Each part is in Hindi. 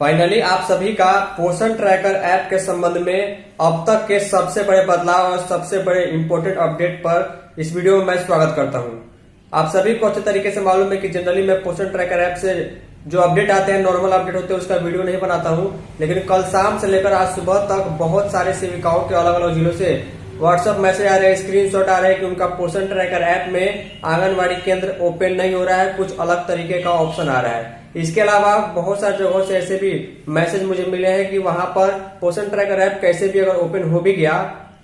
फाइनली आप सभी का पोषण ट्रैकर ऐप के संबंध में अब तक के सबसे बड़े बदलाव और सबसे बड़े इंपॉर्टेंट अपडेट पर इस वीडियो में मैं स्वागत करता हूं। आप सभी को अच्छे तरीके से मालूम है कि जनरली मैं पोषण ट्रैकर ऐप से जो अपडेट आते हैं, नॉर्मल अपडेट होते हैं, उसका वीडियो नहीं बनाता हूं। लेकिन कल शाम से लेकर आज सुबह तक बहुत सारे सेविकाओं के अलग अलग जिलों से व्हाट्सएप मैसेज आ रहे हैं, स्क्रीनशॉट आ रहे हैं कि उनका पोषण ट्रैकर ऐप में आंगनबाड़ी केंद्र ओपन नहीं हो रहा है, कुछ अलग तरीके का ऑप्शन आ रहा है। इसके अलावा बहुत सारी जगहों से ऐसे भी मैसेज मुझे मिले हैं कि वहां पर पोषण ट्रैकर ऐप कैसे भी अगर ओपन हो भी गया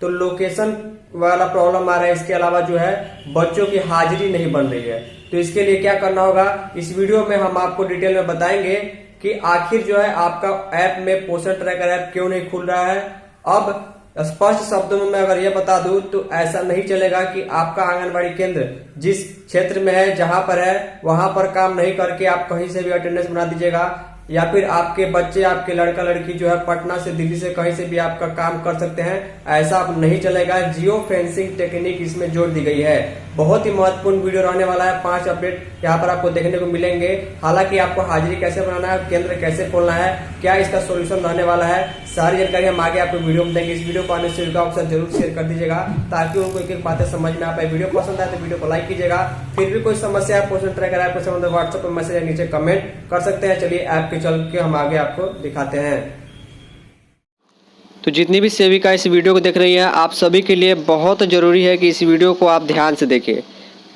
तो लोकेशन वाला प्रॉब्लम आ रहा है। इसके अलावा जो है बच्चों की हाजिरी नहीं बन रही है। तो इसके लिए क्या करना होगा, इस वीडियो में हम आपको डिटेल में बताएंगे कि आखिर जो है आपका ऐप में पोषण ट्रैकर ऐप क्यों नहीं खुल रहा है। अब स्पष्ट शब्दों में मैं अगर ये बता दूं तो ऐसा नहीं चलेगा कि आपका आंगनबाड़ी केंद्र जिस क्षेत्र में है, जहां पर है, वहां पर काम नहीं करके आप कहीं से भी अटेंडेंस बना दीजिएगा, या फिर आपके बच्चे, आपके लड़का लड़की जो है पटना से, दिल्ली से, कहीं से भी आपका काम कर सकते हैं। ऐसा अब नहीं चलेगा। जियो फेंसिंग टेक्निक इसमें जोड़ दी गई है। बहुत ही महत्वपूर्ण वीडियो रहने वाला है। 5 अपडेट यहाँ पर आपको देखने को मिलेंगे। हालांकि आपको हाजिरी कैसे बनाना है, केंद्र कैसे खोलना है, क्या इसका सोल्यूशन रहने वाला है, सारी जानकारी हम आगे आपको वीडियो में देंगे। इस वीडियो को आने से जरूर शेयर कर दीजिएगा ताकि उनको एक एक बातें समझ में आ पाए। वीडियो पसंद आए तो वीडियो को लाइक कीजिएगा। फिर भी कोई समस्या है पोषण ट्रैकर ऐप के संबंध में व्हाट्सएप पर मैसेज नीचे कमेंट कर सकते हैं। चलिए ऐप के चल के हम आगे आपको दिखाते हैं। तो जितनी भी सेविका इस वीडियो को देख रही हैं, आप सभी के लिए बहुत ज़रूरी है कि इस वीडियो को आप ध्यान से देखें।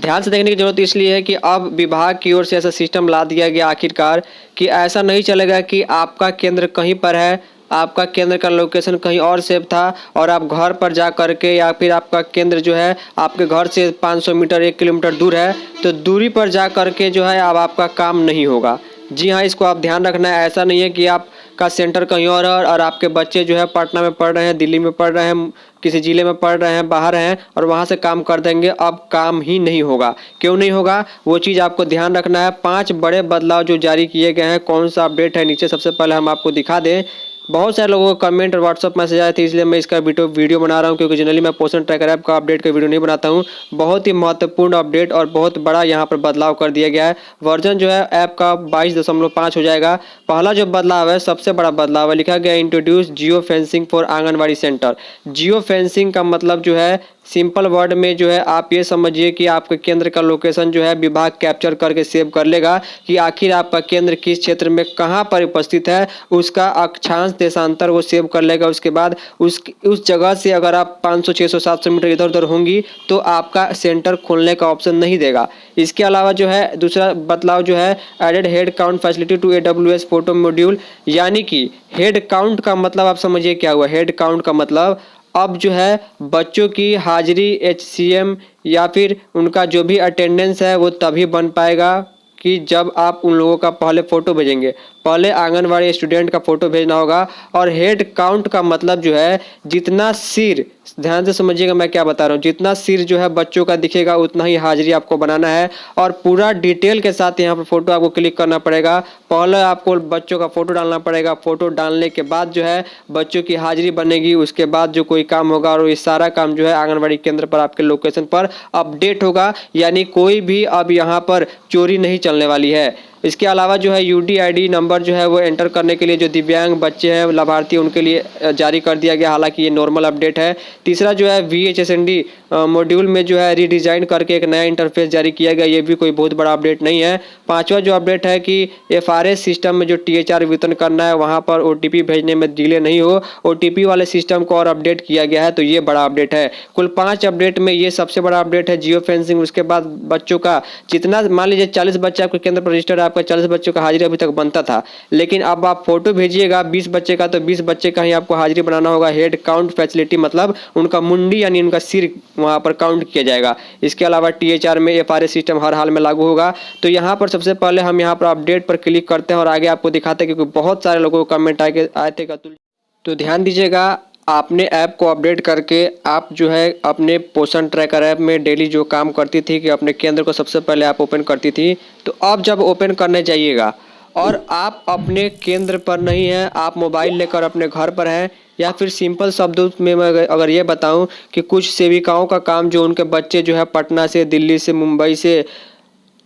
ध्यान से देखने की ज़रूरत इसलिए है कि अब विभाग की ओर से ऐसा सिस्टम ला दिया गया आखिरकार कि ऐसा नहीं चलेगा कि आपका केंद्र कहीं पर है, आपका केंद्र का लोकेशन कहीं और सेव था और आप घर पर जा करके, या फिर आपका केंद्र जो है आपके घर से 500 मीटर 1 किलोमीटर दूर है, तो दूरी पर जा करके जो है अब आपका काम नहीं होगा। जी हाँ, इसको आप ध्यान रखना है। ऐसा नहीं है कि आपका सेंटर कहीं और है और आपके बच्चे जो है पटना में पढ़ रहे हैं, दिल्ली में पढ़ रहे हैं, किसी ज़िले में पढ़ रहे हैं, बाहर हैं और वहाँ से काम कर देंगे। अब काम ही नहीं होगा। क्यों नहीं होगा वो चीज़ आपको ध्यान रखना है। 5 बड़े बदलाव जो जारी किए गए हैं, कौन सा अपडेट है नीचे सबसे पहले हम आपको दिखा दें। बहुत सारे लोगों को कमेंट और व्हाट्सअप मैसेज आए थे, इसलिए मैं इसका वीडियो बना रहा हूं, क्योंकि जनरली मैं पोषण ट्रैकर ऐप का अपडेट का वीडियो नहीं बनाता हूं। बहुत ही महत्वपूर्ण अपडेट और बहुत बड़ा यहां पर बदलाव कर दिया गया है। वर्जन जो है ऐप का 22.5 हो जाएगा। पहला जो बदलाव है, सबसे बड़ा बदलाव है, लिखा गया introduce geo fencing for anganwadi centre. Geo fencing का मतलब जो है, सिंपल वर्ड में जो है आप ये समझिए कि आपके केंद्र का लोकेशन जो है विभाग कैप्चर करके सेव कर लेगा कि आखिर आपका केंद्र किस क्षेत्र में कहाँ पर उपस्थित है। उसका अक्षांश देशांतर वो सेव कर लेगा। उसके बाद उस जगह से अगर आप 500, 600, 700 मीटर इधर उधर होंगी तो आपका सेंटर खोलने का ऑप्शन नहीं देगा। इसके अलावा जो है दूसरा बदलाव जो है, added head count facility to AWS photo module. यानी कि हेड काउंट का मतलब आप समझिए क्या हुआ। हेड काउंट का मतलब अब जो है बच्चों की हाजिरी HCM या फिर उनका जो भी अटेंडेंस है वो तभी बन पाएगा कि जब आप उन लोगों का पहले फ़ोटो भेजेंगे। पहले आंगनवाड़ी स्टूडेंट का फ़ोटो भेजना होगा। और हेड काउंट का मतलब जो है, जितना सिर, ध्यान से समझिएगा मैं क्या बता रहा हूँ, जितना सिर जो है बच्चों का दिखेगा उतना ही हाजिरी आपको बनाना है। और पूरा डिटेल के साथ यहाँ पर फ़ोटो आपको क्लिक करना पड़ेगा। पहले आपको बच्चों का फ़ोटो डालना पड़ेगा। फ़ोटो डालने के बाद जो है बच्चों की हाजिरी बनेगी। उसके बाद जो कोई काम होगा, और ये सारा काम जो है आंगनबाड़ी केंद्र पर आपके लोकेशन पर अपडेट होगा। यानी कोई भी अब यहाँ पर चोरी नहीं चलने वाली है। इसके अलावा जो है UDID नंबर जो है वो एंटर करने के लिए जो दिव्यांग बच्चे हैं, लाभार्थी, उनके लिए जारी कर दिया गया। हालांकि ये नॉर्मल अपडेट है। तीसरा जो है VHSND मॉड्यूल में जो है रीडिज़ाइन करके एक नया इंटरफेस जारी किया गया। ये भी कोई बहुत बड़ा अपडेट नहीं है। पांचवा जो अपडेट है कि FRS सिस्टम में जो THR वितरण करना है वहाँ पर OTP भेजने में डिले नहीं हो। OTP वाले सिस्टम को और अपडेट किया गया है। तो ये बड़ा अपडेट है। कुल 5 अपडेट में ये सबसे बड़ा अपडेट है, जियो फेंसिंग। उसके बाद बच्चों का जितना, मान लीजिए 40 बच्चे आपके केंद्र पर रजिस्टर्ड है, आपका 40 बच्चों का हाजिरी अभी तक बनता था। लेकिन अब आप फोटो भेजिएगा 20 बच्चे का, तो 20 बच्चे का ही आपको हाजिरी बनाना होगा। हेड काउंट फैसिलिटी मतलब उनका मुंडी यानी उनका सिर वहां पर काउंट किया जाएगा। इसके अलावा THR में FRS सिस्टम हर हाल में लागू होगा। तो यहाँ पर सबसे पहले हम यहाँ पर अपडेट पर क्लिक करते हैं और आगे आपको दिखाते हैं, क्योंकि बहुत सारे लोगों को कमेंट आए थे। तो ध्यान दीजिएगा, आपने ऐप को अपडेट करके आप जो है अपने पोषण ट्रैकर ऐप में डेली जो काम करती थी कि अपने केंद्र को सबसे पहले आप ओपन करती थी, तो अब जब ओपन करने जाइएगा और आप अपने केंद्र पर नहीं हैं, आप मोबाइल लेकर अपने घर पर हैं, या फिर सिंपल शब्दों में मैं अगर ये बताऊं कि कुछ सेविकाओं का काम जो उनके बच्चे जो है पटना से, दिल्ली से, मुंबई से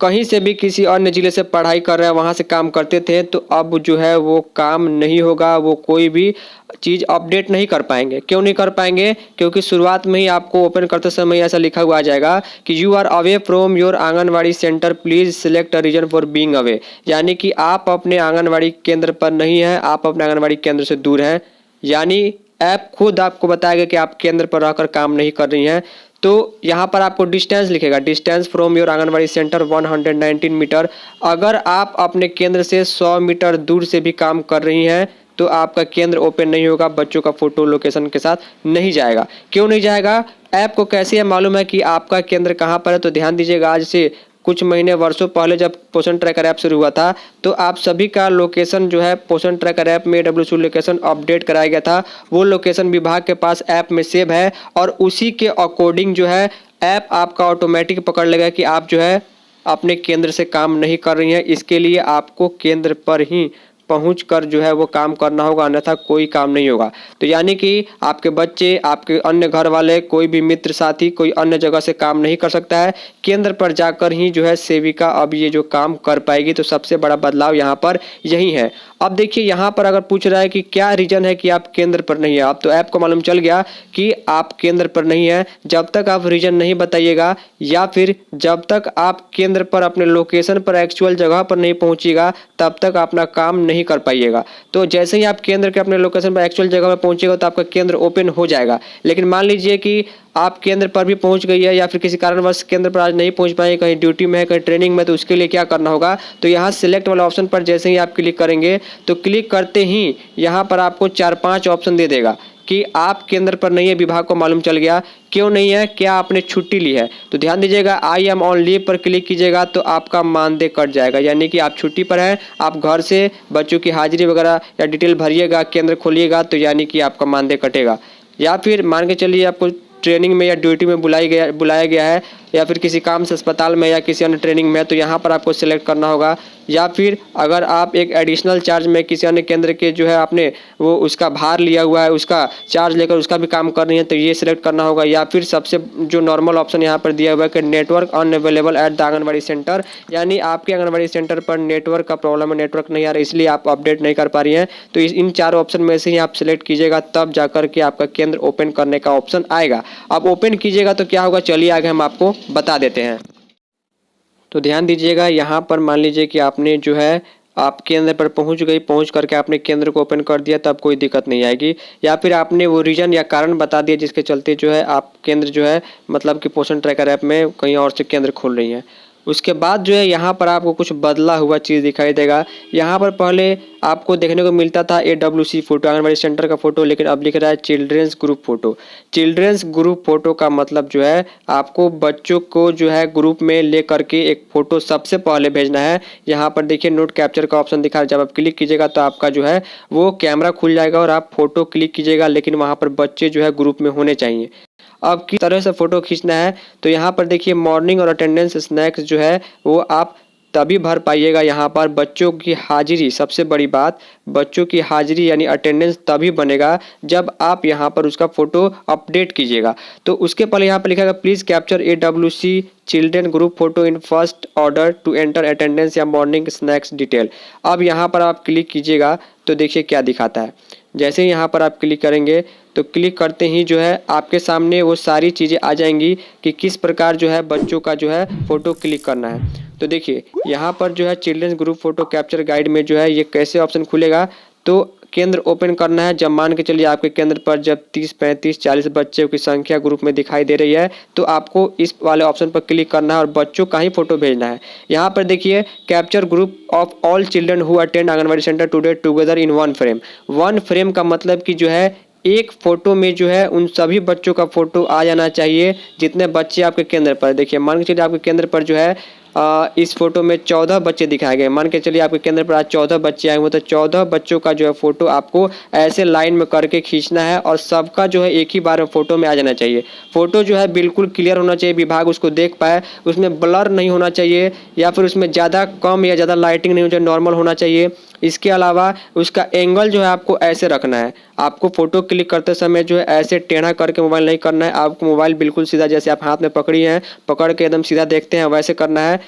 कहीं से भी किसी अन्य ज़िले से पढ़ाई कर रहे हैं वहाँ से काम करते थे, तो अब जो है वो काम नहीं होगा, वो कोई भी चीज़ अपडेट नहीं कर पाएंगे। क्यों नहीं कर पाएंगे? क्योंकि शुरुआत में ही आपको ओपन करते समय ऐसा लिखा हुआ आ जाएगा कि you are away from your anganwadi centre, please select a reason for being away. यानी कि आप अपने आंगनवाड़ी केंद्र पर नहीं हैं, आप अपने आंगनवाड़ी केंद्र से दूर हैं। यानी ऐप खुद आपको बताएगा कि आप केंद्र पर रहकर काम नहीं कर रही हैं। तो यहाँ पर आपको डिस्टेंस लिखेगा, distance from your anganwadi centre 119 metre. अगर आप अपने केंद्र से 100 मीटर दूर से भी काम कर रही हैं तो आपका केंद्र ओपन नहीं होगा, बच्चों का फोटो लोकेशन के साथ नहीं जाएगा। क्यों नहीं जाएगा? ऐप को कैसे है मालूम है कि आपका केंद्र कहाँ पर है? तो ध्यान दीजिएगा, आज से कुछ महीने वर्षों पहले जब पोषण ट्रैकर ऐप शुरू हुआ था तो आप सभी का लोकेशन जो है पोषण ट्रैकर ऐप में AWS लोकेशन अपडेट कराया गया था। वो लोकेशन विभाग के पास ऐप में सेव है और उसी के अकॉर्डिंग जो है ऐप आपका ऑटोमेटिक पकड़ लेगा कि आप जो है अपने केंद्र से काम नहीं कर रही हैं। इसके लिए आपको केंद्र पर ही पहुँच कर जो है वो काम करना होगा, अन्यथा कोई काम नहीं होगा। तो यानी कि आपके बच्चे, आपके अन्य घर वाले, कोई भी मित्र साथी कोई अन्य जगह से काम नहीं कर सकता है, केंद्र पर जाकर ही जो है सेविका अब ये जो काम कर पाएगी। तो सबसे बड़ा बदलाव यहाँ पर यही है। अब देखिए यहाँ पर अगर पूछ रहा है कि क्या रीजन है कि आप केंद्र पर नहीं है, अब तो ऐप को मालूम चल गया कि आप केंद्र पर नहीं है। जब तक आप रीजन नहीं बताइएगा या फिर जब तक आप केंद्र पर अपने लोकेशन पर एक्चुअल जगह पर नहीं पहुंचिएगा तब तक अपना काम नहीं कर पाइएगा। तो जैसे ही आप केंद्र के अपने लोकेशन पर एक्चुअल जगह पर पहुंचेगा तो आपका केंद्र ओपन हो जाएगा। लेकिन मान लीजिए कि आप केंद्र पर भी पहुंच गई है या फिर किसी कारणवश केंद्र पर आज नहीं पहुंच पाए, कहीं ड्यूटी में है, कहीं ट्रेनिंग में, तो उसके लिए क्या करना होगा? तो यहाँ सिलेक्ट वाला ऑप्शन पर जैसे ही आप क्लिक करेंगे तो क्लिक करते ही यहाँ पर आपको 4-5 ऑप्शन दे देगा कि आप केंद्र पर नहीं है, विभाग को मालूम चल गया। क्यों नहीं है? क्या आपने छुट्टी ली है? तो ध्यान दीजिएगा, आई एम ऑन लीव पर क्लिक कीजिएगा तो आपका मानदेय कट जाएगा। यानी कि आप छुट्टी पर हैं, आप घर से बच्चों की हाजिरी वगैरह या डिटेल भरिएगा, केंद्र खोलिएगा तो यानी कि आपका मानदेय कटेगा। या फिर मान के चलिए आपको ट्रेनिंग में या ड्यूटी में बुलाया गया है या फिर किसी काम से अस्पताल में या किसी अन्य ट्रेनिंग में है तो यहाँ पर आपको सिलेक्ट करना होगा। या फिर अगर आप एक एडिशनल चार्ज में किसी अन्य केंद्र के जो है आपने वो उसका भार लिया हुआ है, उसका चार्ज लेकर उसका भी काम कर रही है तो ये सिलेक्ट करना होगा। या फिर सबसे जो नॉर्मल ऑप्शन यहाँ पर दिया हुआ है कि network unavailable at the anganwadi centre, यानी आपके आंगनबाड़ी सेंटर पर नेटवर्क का प्रॉब्लम है, नेटवर्क नहीं आ रहा इसलिए आप अपडेट नहीं कर पा रही हैं। तो इन 4 ऑप्शन में से ही आप सिलेक्ट कीजिएगा, तब जाकर के आपका केंद्र ओपन करने का ऑप्शन आएगा। अब ओपन कीजिएगा तो क्या होगा, चलिए आगे हम आपको बता देते हैं। तो ध्यान दीजिएगा, यहाँ पर मान लीजिए कि आपने जो है आप केंद्र पर पहुंच गई, पहुंच करके आपने केंद्र को ओपन कर दिया, तब कोई दिक्कत नहीं आएगी। या फिर आपने वो रीजन या कारण बता दिया जिसके चलते जो है आप केंद्र जो है मतलब कि पोषण ट्रैकर ऐप में कहीं और से केंद्र खोल रही हैं। उसके बाद जो है यहाँ पर आपको कुछ बदला हुआ चीज़ दिखाई देगा। यहाँ पर पहले आपको देखने को मिलता था AWC फोटो, आंगनबाड़ी सेंटर का फोटो, लेकिन अब लिख रहा है children's group photo. Children's group photo का मतलब जो है आपको बच्चों को जो है ग्रुप में ले करके एक फ़ोटो सबसे पहले भेजना है। यहाँ पर देखिए नोट कैप्चर का ऑप्शन दिखा रहा है, जब आप क्लिक कीजिएगा तो आपका जो है वो कैमरा खुल जाएगा और आप फोटो क्लिक कीजिएगा, लेकिन वहाँ पर बच्चे जो है ग्रुप में होने चाहिए। अब किस तरह से फ़ोटो खींचना है तो यहाँ पर देखिए मॉर्निंग और अटेंडेंस स्नैक्स जो है वो आप तभी भर पाइएगा। यहाँ पर बच्चों की हाजिरी, सबसे बड़ी बात, बच्चों की हाजिरी यानी अटेंडेंस तभी बनेगा जब आप यहाँ पर उसका फ़ोटो अपडेट कीजिएगा। तो उसके पहले यहाँ पर लिखा है please capture AWC children group photo in first order to enter attendance या मॉर्निंग स्नैक्स डिटेल। अब यहाँ पर आप क्लिक कीजिएगा तो देखिए क्या दिखाता है। जैसे ही यहाँ पर आप क्लिक करेंगे तो क्लिक करते ही जो है आपके सामने वो सारी चीज़ें आ जाएंगी कि किस प्रकार जो है बच्चों का जो है फ़ोटो क्लिक करना है। तो देखिए यहाँ पर जो है children's group photo capture guide में जो है ये कैसे ऑप्शन खुलेगा, तो केंद्र ओपन करना है। जब मान के चलिए आपके केंद्र पर जब 30, 35, 40 बच्चों की संख्या ग्रुप में दिखाई दे रही है तो आपको इस वाले ऑप्शन पर क्लिक करना है और बच्चों का ही फोटो भेजना है। यहाँ पर देखिए capture group of all children who attend anganwadi centre today together in 1 frame. 1 frame का मतलब कि जो है एक फ़ोटो में जो है उन सभी बच्चों का फ़ोटो आ जाना चाहिए जितने बच्चे आपके केंद्र पर। देखिए मान के चलिए आपके केंद्र पर जो है इस फोटो में 14 बच्चे दिखाए गए। मान के चलिए आपके केंद्र पर आज 14 बच्चे आए हुए, तो 14 बच्चों का जो है फोटो आपको ऐसे लाइन में करके खींचना है और सबका जो है एक ही बार में फोटो में आ जाना चाहिए। फोटो जो है बिल्कुल क्लियर होना चाहिए, विभाग उसको देख पाए, उसमें ब्लर नहीं होना चाहिए या फिर उसमें ज़्यादा कम या ज़्यादा लाइटिंग नहीं होनी चाहिए, नॉर्मल होना चाहिए। इसके अलावा उसका एंगल जो है आपको ऐसे रखना है। आपको फोटो क्लिक करते समय जो है ऐसे टेढ़ा करके मोबाइल नहीं करना है, आपको मोबाइल बिल्कुल सीधा, जैसे आप हाथ में पकड़ी हैं, पकड़ के एकदम सीधा देखते हैं वैसे करना है।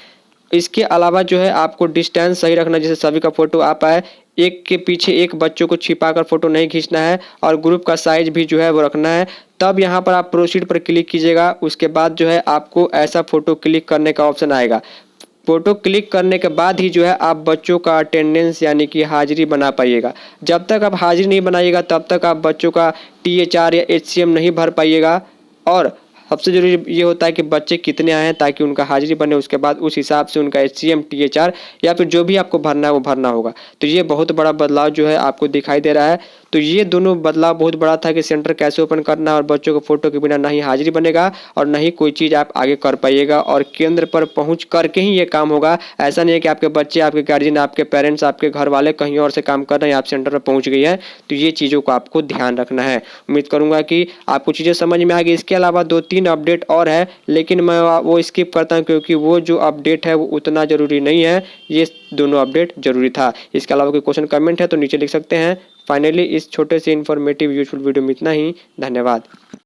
इसके अलावा जो है आपको डिस्टेंस सही रखना, जैसे सभी का फोटो आ पाए, एक के पीछे एक बच्चों को छिपाकर फोटो नहीं खींचना है और ग्रुप का साइज भी जो है वो रखना है। तब यहाँ पर आप प्रोसीड पर क्लिक कीजिएगा। उसके बाद जो है आपको ऐसा फोटो क्लिक करने का ऑप्शन आएगा। फोटो क्लिक करने के बाद ही जो है आप बच्चों का अटेंडेंस यानी कि हाजिरी बना पाइएगा। जब तक आप हाजिरी नहीं बनाइएगा तब तक आप बच्चों का THR या HCM नहीं भर पाइएगा। और सबसे जरूरी ये होता है कि बच्चे कितने आए हैं ताकि उनका हाजिरी बने, उसके बाद उस हिसाब से उनका HCM THR या फिर जो भी आपको भरना है वो भरना होगा। तो ये बहुत बड़ा बदलाव जो है आपको दिखाई दे रहा है। तो ये दोनों बदलाव बहुत बड़ा था कि सेंटर कैसे ओपन करना है और बच्चों को फोटो के बिना ना ही हाजिरी बनेगा और ना ही कोई चीज़ आप आगे कर पाइएगा और केंद्र पर पहुंच करके ही ये काम होगा। ऐसा नहीं है कि आपके बच्चे, आपके गार्जियन, आपके पेरेंट्स, आपके घर वाले कहीं और से काम कर रहे हैं, आप सेंटर पर पहुंच गई हैं। तो ये चीज़ों को आपको ध्यान रखना है। उम्मीद करूंगा कि आपको चीज़ें समझ में आ गई। इसके अलावा 2-3 अपडेट और है, लेकिन मैं वो स्किप करता हूँ क्योंकि वो जो अपडेट है वो उतना ज़रूरी नहीं है। ये दोनों अपडेट जरूरी था। इसके अलावा कोई क्वेश्चन कमेंट है तो नीचे लिख सकते हैं। फाइनली इस छोटे से इन्फॉर्मेटिव यूजफुल वीडियो में इतना ही। धन्यवाद।